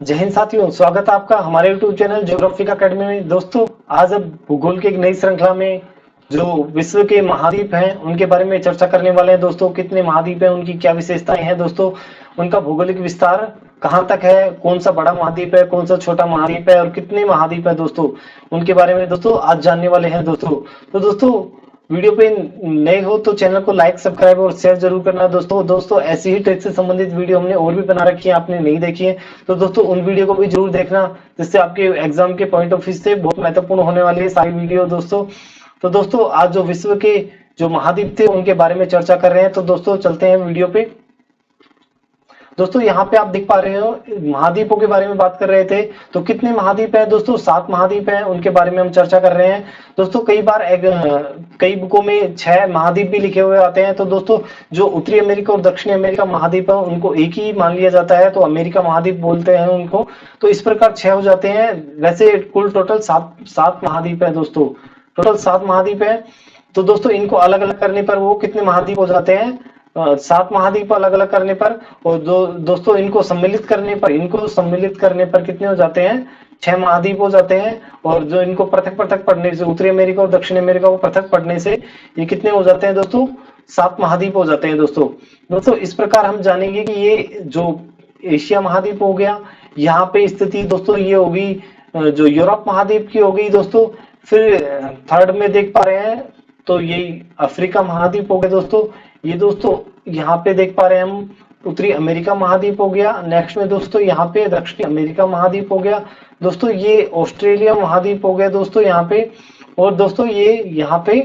जय हिंद साथियों, स्वागत है आपका हमारे YouTube चैनल ज्योग्राफिक अकेडमी में। दोस्तों, आज अब भूगोल की एक नई श्रृंखला में जो विश्व के महाद्वीप हैं उनके बारे में चर्चा करने वाले हैं। दोस्तों, कितने महाद्वीप हैं, उनकी क्या विशेषताएं हैं, दोस्तों उनका भौगोलिक विस्तार कहाँ तक है, कौन सा बड़ा महाद्वीप है, कौन सा छोटा महाद्वीप है और कितने महाद्वीप है, दोस्तों उनके बारे में दोस्तों आज जानने वाले हैं। दोस्तों वीडियो पे नए हो तो चैनल को लाइक, सब्सक्राइब और शेयर जरूर करना। दोस्तों ऐसी ही टेक से संबंधित वीडियो हमने और भी बना रखी है, आपने नहीं देखी है तो दोस्तों उन वीडियो को भी जरूर देखना, जिससे आपके एग्जाम के पॉइंट ऑफ व्यू से बहुत महत्वपूर्ण होने वाली है सारी वीडियो। दोस्तों आज जो विश्व के जो महाद्वीप थे उनके बारे में चर्चा कर रहे हैं। तो दोस्तों चलते हैं वीडियो पे। दोस्तों यहाँ पे आप देख पा रहे हो, महाद्वीपों के बारे में बात कर रहे थे। तो कितने महाद्वीप हैं दोस्तों? 7 महाद्वीप हैं, उनके बारे में हम चर्चा कर रहे हैं। दोस्तों कई बुकों में 6 महाद्वीप भी लिखे हुए आते हैं। तो दोस्तों जो उत्तरी अमेरिका और दक्षिणी अमेरिका महाद्वीप है उनको एक ही मान लिया जाता है, तो अमेरिका महाद्वीप बोलते हैं उनको। तो इस प्रकार 6 हो जाते हैं। वैसे कुल टोटल 7 महाद्वीप है दोस्तों, टोटल 7 महाद्वीप है। तो दोस्तों इनको अलग अलग करने पर वो कितने महाद्वीप हो जाते हैं? 7 महाद्वीप अलग अलग करने पर, और दोस्तों इनको सम्मिलित करने पर कितने हो जाते हैं? 6 महाद्वीप हो जाते हैं। और जो इनको पृथक पृथक पढ़ने से, उत्तरी अमेरिका और दक्षिण अमेरिका को पृथक पढ़ने से ये कितने हो जाते हैं दोस्तों? 7 महाद्वीप हो जाते हैं। दोस्तों इस प्रकार हम जानेंगे कि ये जो एशिया महाद्वीप हो गया, यहाँ पे स्थिति दोस्तों ये होगी जो यूरोप महाद्वीप की होगी दोस्तों। फिर थर्ड में देख पा रहे हैं तो यही अफ्रीका महाद्वीप हो गया दोस्तों। ये दोस्तों यहाँ पे देख पा रहे हैं हम उत्तरी अमेरिका महाद्वीप हो गया। नेक्स्ट में दोस्तों यहाँ पे दक्षिणी अमेरिका महाद्वीप हो गया। दोस्तों ये ऑस्ट्रेलिया महाद्वीप हो गया दोस्तों यहाँ पे। और दोस्तों ये यहाँ पे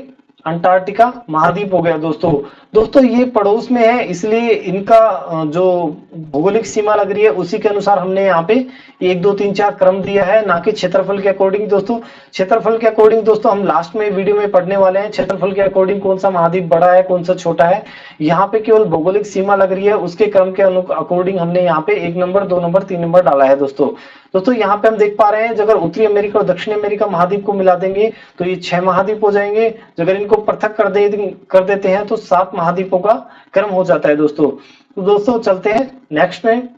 अंटार्कटिका महाद्वीप हो गया दोस्तों ये पड़ोस में है, इसलिए इनका जो भौगोलिक सीमा लग रही है उसी के अनुसार हमने यहाँ पे 1 2 3 4 क्रम दिया है, ना कि क्षेत्रफल के अकॉर्डिंग। दोस्तों क्षेत्रफल के अकॉर्डिंग दोस्तों हम लास्ट में वीडियो में पढ़ने वाले हैं। क्षेत्रफल के अकॉर्डिंग कौन सा महाद्वीप बड़ा है, कौन सा छोटा है। यहाँ पे केवल भौगोलिक सीमा लग रही है, उसके क्रम के अकॉर्डिंग हमने यहाँ पे 1 नंबर, 2 नंबर, 3 नंबर डाला है दोस्तों यहाँ पे हम देख पा रहे हैं, अगर उत्तरी अमेरिका और दक्षिणी अमेरिका महाद्वीप को मिला देंगे तो ये 6 महाद्वीप हो जाएंगे। अगर इनको पृथक कर देते हैं तो 7 महाद्वीपों का क्रम हो जाता है दोस्तों। तो दोस्तों चलते हैं नेक्स्ट में।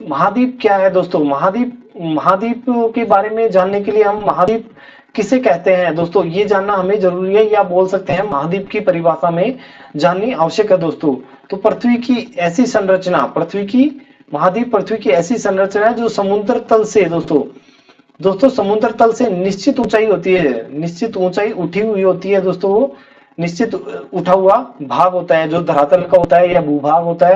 महाद्वीप क्या है दोस्तों? महाद्वीप के बारे में जानने के लिए हम महाद्वीप किसे कहते हैं दोस्तों ये जानना हमें जरूरी है, या बोल सकते हैं महाद्वीप की परिभाषा में जाननी आवश्यक है दोस्तों। तो पृथ्वी की ऐसी संरचना, महाद्वीप पृथ्वी की ऐसी संरचना है जो समुद्र तल से दोस्तों समुद्र तल से निश्चित ऊंचाई होती है, निश्चित ऊंचाई उठी हुई होती है दोस्तों। वो निश्चित उठा हुआ भाग होता है जो धरातल का होता है, या भूभाग होता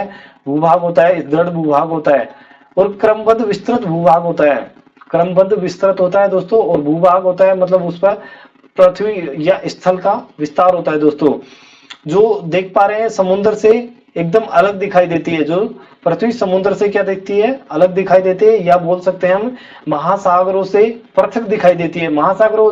है, दृढ़ भूभाग होता है, और क्रमबद्ध विस्तृत भूभाग होता है। क्रमबद्ध विस्तृत होता है दोस्तों, और भूभाग होता है मतलब उस पर पृथ्वी या स्थल का विस्तार होता है दोस्तों। जो देख पा रहे हैं समुद्र से एकदम अलग दिखाई देती है, जो पृथ्वी समुद्र से क्या दिखती है? अलग दिखाई देती है, या बोल सकते हैं हम महासागरों से पृथक दिखाई देती है। महासागरों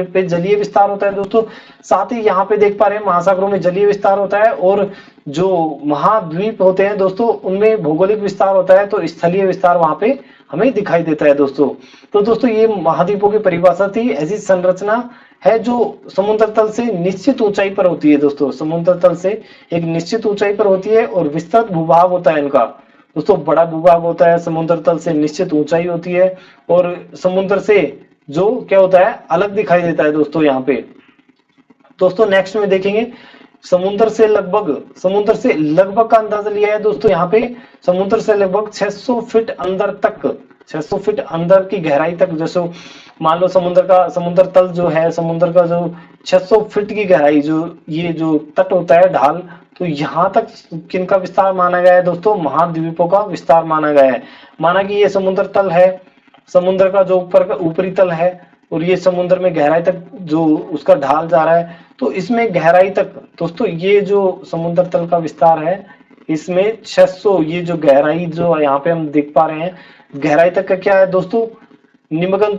पे जलीय विस्तार होता है दोस्तों। साथ ही यहाँ पे देख पा रहे हैं महासागरों में जलीय विस्तार होता है, और जो महाद्वीप होते हैं दोस्तों उनमें भौगोलिक विस्तार होता है, तो स्थलीय विस्तार वहां पे हमें दिखाई देता है दोस्तों। तो दोस्तों ये महाद्वीपों की परिभाषा थी। ऐसी संरचना है जो समुद्र तल से निश्चित ऊंचाई पर होती है दोस्तों, समुद्र तल से एक निश्चित ऊंचाई पर होती है, और विस्तृत भूभाग होता है इनका दोस्तों, बड़ा भूभाग होता है, समुद्र तल से निश्चित ऊंचाई होती है, और समुद्र से जो क्या होता है अलग दिखाई देता है दोस्तों यहाँ पे। दोस्तों नेक्स्ट में देखेंगे समुद्र से लगभग का अंदाजा लिया है दोस्तों। यहाँ पे समुद्र से लगभग 600 फीट अंदर तक, 600 फीट अंदर की गहराई तक, जैसे मान लो समुद्र तल जो है, समुद्र का जो 600 फीट की गहराई, जो ये जो तट होता है ढाल, तो यहाँ तक किनका विस्तार माना गया है दोस्तों? महाद्वीपों का विस्तार माना गया है। माना कि ये समुद्र तल है, समुद्र का जो ऊपर का ऊपरी तल है, और ये समुद्र में गहराई तक जो उसका ढाल जा रहा है, तो इसमें गहराई तक दोस्तों ये जो समुद्र तल का विस्तार है, इसमें 600 ये जो गहराई जो यहाँ पे हम देख पा रहे हैं, गहराई तक का क्या है दोस्तों? निमग्न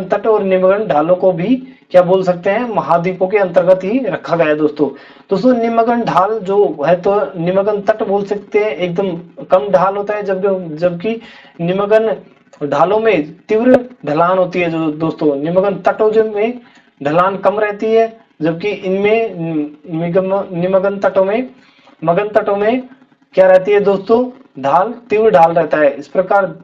तट और निमग्न ढालों को भी क्या बोल सकते हैं? महाद्वीपों के अंतर्गत ही रखा गया है दोस्तों निमग्न ढाल जो है तो निमग्न तट बोल सकते हैं, एकदम कम ढाल होता है, जबकि निमग्न ढालों में तीव्र ढलान होती है। जो दोस्तों निमग्न तटों में ढलान कम रहती है, जबकि इनमें निमग्न तटों में क्या रहती है दोस्तों? ढाल तीव्र ढाल रहता है। इस प्रकार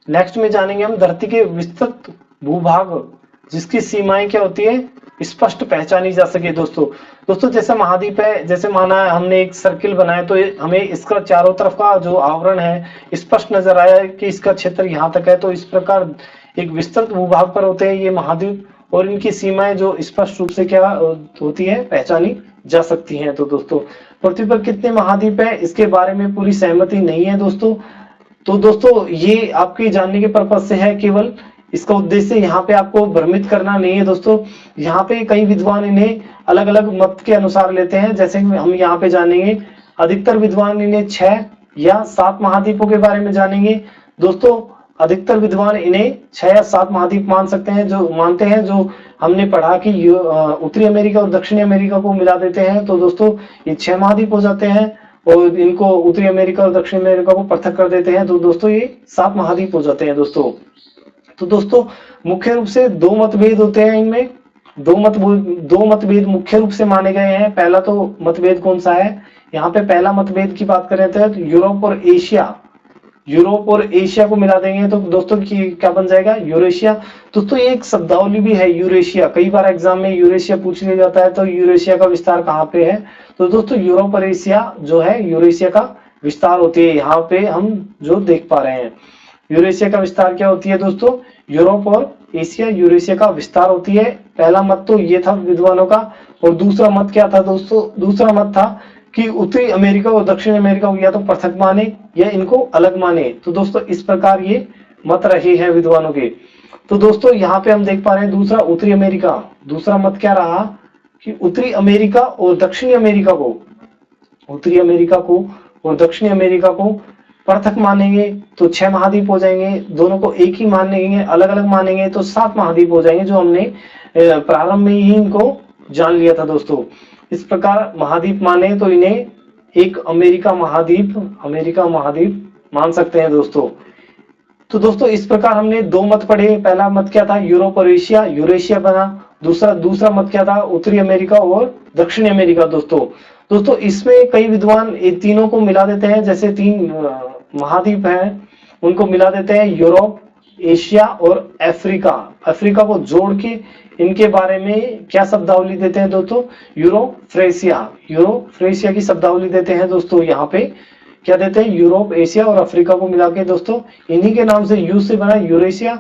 नेक्स्ट में जानेंगे हम धरती के विस्तृत भूभाग जिसकी सीमाएं क्या होती है, स्पष्ट पहचानी जा सके। दोस्तों जैसे महाद्वीप है, जैसे माना है हमने एक सर्किल बनाया तो हमें इसका चारों तरफ का जो आवरण है स्पष्ट नजर आया कि इसका क्षेत्र यहाँ तक है। तो इस प्रकार एक विस्तृत भूभाग पर होते हैं ये महाद्वीप, और इनकी सीमाएं जो स्पष्ट रूप से क्या होती है, पहचानी जा सकती हैं। तो दोस्तों पृथ्वी पर कितने महाद्वीप है इसके बारे में पूरी सहमति नहीं है दोस्तों। तो दोस्तों ये आपके जानने के पर्पज से है, केवल इसका उद्देश्य यहाँ पे आपको भ्रमित करना नहीं है दोस्तों। यहाँ पे कई विद्वान इन्हें अलग अलग मत के अनुसार लेते हैं, जैसे हम यहाँ पे जानेंगे अधिकतर विद्वान इन्हें 6 या 7 महाद्वीपों के बारे में जानेंगे। दोस्तों अधिकतर विद्वान इन्हें 6 या 7 महाद्वीप मान सकते हैं, जो मानते हैं, जो हमने पढ़ा कि उत्तरी अमेरिका और दक्षिणी अमेरिका को मिला देते हैं तो दोस्तों ये 6 महाद्वीप हो जाते हैं, और इनको उत्तरी अमेरिका और दक्षिण अमेरिका को पृथक कर देते हैं तो दोस्तों ये 7 महाद्वीप हो जाते हैं दोस्तों। तो दोस्तों मुख्य रूप से 2 मतभेद होते हैं इनमें, 2 मतभेद मुख्य रूप से माने गए हैं। पहला तो मतभेद कौन सा है, यहाँ पे पहला मतभेद की बात करें तो यूरोप और एशिया को मिला देंगे तो दोस्तों क्या बन जाएगा, यूरेशिया। दोस्तों एक शब्दावली भी है यूरेशिया, कई बार एग्जाम में यूरेशिया पूछ लिया जाता है। तो यूरेशिया का विस्तार कहाँ पे है, तो दोस्तों यूरोप और एशिया जो है यूरेशिया का विस्तार होती है, यहाँ पे हम जो देख पा रहे हैं। यूरेशिया का विस्तार क्या होती है दोस्तों, यूरोप और एशिया यूरेशिया का विस्तार होती है। पहला मत तो ये था विद्वानों का, और दूसरा मत क्या था दोस्तों, दूसरा मत था कि उत्तरी अमेरिका और दक्षिण अमेरिका को या तो पृथक माने या इनको अलग माने। तो दोस्तों इस प्रकार ये मत रहे हैं विद्वानों के। तो दोस्तों यहाँ पे हम देख पा रहे हैं दूसरा उत्तरी अमेरिका, दूसरा मत क्या रहा कि उत्तरी अमेरिका और दक्षिणी अमेरिका को, उत्तरी अमेरिका को और दक्षिणी अमेरिका को पृथक मानेंगे तो 6 महाद्वीप हो जाएंगे, दोनों को एक ही मानेंगे, अलग अलग मानेंगे तो 7 महाद्वीप हो जाएंगे, जो हमने प्रारंभ में ही इनको जान लिया था दोस्तों। इस प्रकार महाद्वीप माने तो इन्हें एक अमेरिका महाद्वीप मान सकते हैं दोस्तों। तो दोस्तों इस प्रकार हमने 2 मत पढ़े, पहला मत क्या था यूरोप और एशिया, यूरेशिया बना। दूसरा मत क्या था, उत्तरी अमेरिका और दक्षिणी अमेरिका। दोस्तों इसमें कई विद्वान इन तीनों को मिला देते हैं, जैसे 3 महाद्वीप हैं उनको मिला देते हैं, यूरोप, एशिया और अफ्रीका को जोड़ के इनके बारे में क्या शब्दावली देते हैं दोस्तों, यूरोफ्रेशिया की शब्दावली देते हैं दोस्तों। यहाँ पे क्या देते हैं, यूरोप, एशिया और अफ्रीका को मिला के दोस्तों इन्हीं के नाम से यू से बना यूरेशिया,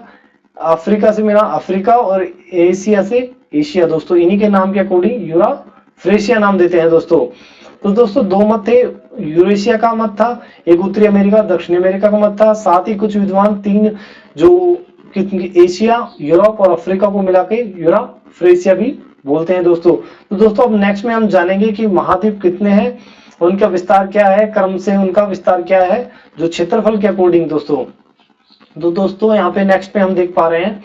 अफ्रीका से मिला अफ्रीका और एशिया से एशिया। दोस्तों इन्हीं के नाम के अकॉर्डिंग यूरोफ्रेशिया नाम देते हैं दोस्तों। तो दोस्तों 2 मत थे, यूरेशिया का मत था, एक उत्तरी अमेरिका दक्षिणी अमेरिका का मत था, साथ ही कुछ विद्वान 3 जो एशिया, यूरोप और अफ्रीका को मिला के यूरोफ्रेशिया भी बोलते हैं दोस्तों। तो दोस्तों अब नेक्स्ट में हम जानेंगे कि महाद्वीप कितने हैं, उनका विस्तार क्या है, क्रम से उनका विस्तार क्या है, जो क्षेत्रफल के अकॉर्डिंग दोस्तों। तो दोस्तों यहाँ पे नेक्स्ट में हम देख पा रहे हैं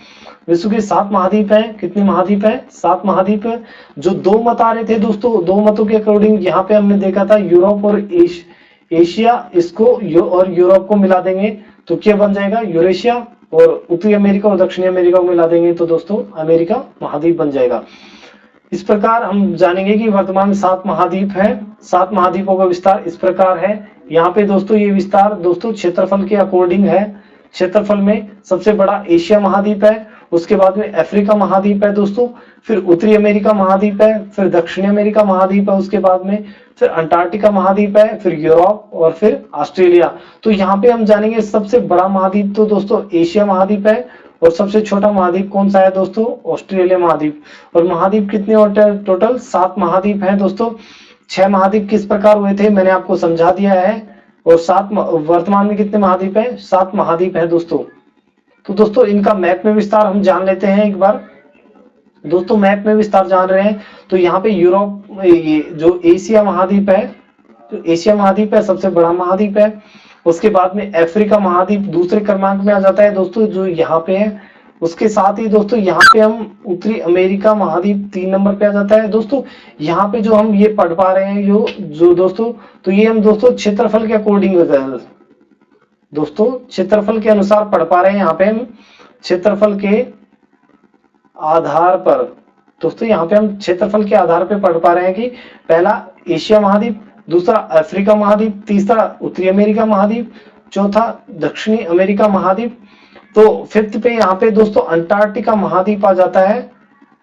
विश्व के 7 महाद्वीप हैं। कितने महाद्वीप हैं, 7 महाद्वीप है। जो 2 मत आ रहे थे दोस्तों, 2 मतों के अकॉर्डिंग यहाँ पे हमने देखा था यूरोप और एशिया, इसको और यूरोप को मिला देंगे तो क्या बन जाएगा, यूरेशिया, और उत्तरी अमेरिका और दक्षिणी अमेरिका को मिला देंगे तो दोस्तों अमेरिका महाद्वीप बन जाएगा। इस प्रकार हम जानेंगे कि वर्तमान में 7 महाद्वीप है। 7 महाद्वीपों का विस्तार इस प्रकार है। यहाँ पे दोस्तों ये विस्तार दोस्तों क्षेत्रफल के अकॉर्डिंग है। क्षेत्रफल में सबसे बड़ा एशिया महाद्वीप है, उसके बाद में अफ्रीका महाद्वीप है दोस्तों, फिर उत्तरी अमेरिका महाद्वीप है, फिर दक्षिणी अमेरिका महाद्वीप है, उसके बाद में फिर अंटार्कटिका महाद्वीप है, फिर यूरोप और फिर ऑस्ट्रेलिया। तो यहाँ पे हम जानेंगे सबसे बड़ा महाद्वीप तो दोस्तों एशिया महाद्वीप है, और सबसे छोटा महाद्वीप कौन सा है दोस्तों, ऑस्ट्रेलिया महाद्वीप। और महाद्वीप कितने टोटल 7 महाद्वीप हैं दोस्तों। 6 महाद्वीप किस प्रकार हुए थे मैंने आपको समझा दिया है, और 7 वर्तमान में कितने महाद्वीप है, 7 महाद्वीप है दोस्तों। तो दोस्तों इनका मैप में विस्तार हम जान लेते हैं एक बार। दोस्तों मैप में विस्तार जान रहे हैं तो यहाँ पे यूरोप, ये जो एशिया महाद्वीप है, तो एशिया महाद्वीप है सबसे बड़ा महाद्वीप है। उसके बाद में अफ्रीका महाद्वीप दूसरे क्रमांक में आ जाता है दोस्तों, जो यहाँ पे है। उसके साथ ही दोस्तों यहाँ पे हम उत्तरी अमेरिका महाद्वीप 3 नंबर पे आ जाता है दोस्तों। यहाँ पे जो हम ये पढ़ पा रहे हैं जो दोस्तों, तो ये हम दोस्तों क्षेत्रफल के अकॉर्डिंग दोस्तों क्षेत्रफल के अनुसार पढ़ पा रहे हैं। यहाँ पे हम क्षेत्रफल के आधार पर दोस्तों, यहाँ पे हम क्षेत्रफल के आधार पे पढ़ पा रहे हैं कि पहला एशिया महाद्वीप, दूसरा अफ्रीका महाद्वीप, तीसरा उत्तरी अमेरिका महाद्वीप, चौथा दक्षिणी अमेरिका महाद्वीप। तो फिफ्थ पे यहाँ पे दोस्तों अंटार्कटिका महाद्वीप आ जाता है,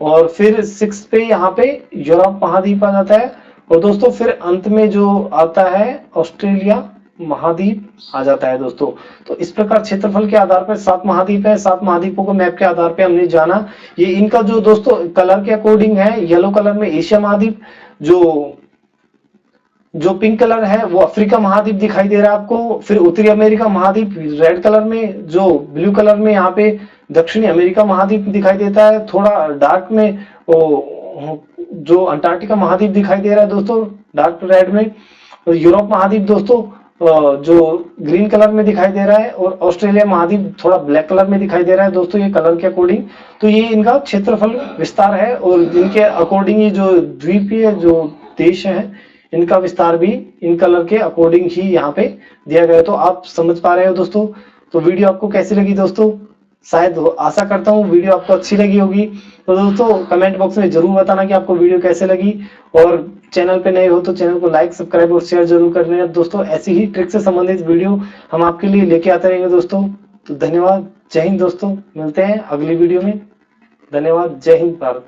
और फिर सिक्स पे यहाँ पे यूरोप महाद्वीप आ जाता है, और दोस्तों फिर अंत में जो आता है ऑस्ट्रेलिया महाद्वीप आ जाता है दोस्तों। तो इस प्रकार क्षेत्रफल के आधार पर 7 महाद्वीप है। 7 महाद्वीपों को मैप के आधार पे हमने जाना। ये इनका जो दोस्तों कलर के अकॉर्डिंग है, येलो कलर में एशिया महाद्वीप, जो पिंक कलर है वो अफ्रीका महाद्वीप दिखाई दे रहा है आपको, फिर उत्तरी अमेरिका महाद्वीप रेड कलर में, जो ब्लू कलर में यहाँ पे दक्षिणी अमेरिका महाद्वीप दिखाई देता है, थोड़ा डार्क में जो अंटार्कटिका महाद्वीप दिखाई दे रहा है दोस्तों डार्क रेड में, और यूरोप महाद्वीप दोस्तों जो ग्रीन कलर में दिखाई दे रहा है, और ऑस्ट्रेलिया महाद्वीप थोड़ा ब्लैक कलर में दिखाई दे रहा है दोस्तों ये कलर के अकॉर्डिंग। तो ये इनका क्षेत्रफल विस्तार है, और जिनके अकॉर्डिंग ये जो द्वीपीय जो देश है इनका विस्तार भी इन कलर के अकॉर्डिंग ही यहाँ पे दिया गया है। तो आप समझ पा रहे हो दोस्तों। तो वीडियो आपको कैसी लगी दोस्तों? शायद आशा करता हूँ वीडियो आपको अच्छी लगी होगी। तो दोस्तों कमेंट बॉक्स में जरूर बताना कि आपको वीडियो कैसे लगी, और चैनल पे नए हो तो चैनल को लाइक, सब्सक्राइब और शेयर जरूर कर लेना दोस्तों। ऐसी ही ट्रिक से संबंधित वीडियो हम आपके लिए लेके आते रहेंगे दोस्तों। तो धन्यवाद, जय हिंद दोस्तों, मिलते हैं अगली वीडियो में। धन्यवाद, जय हिंद भारत।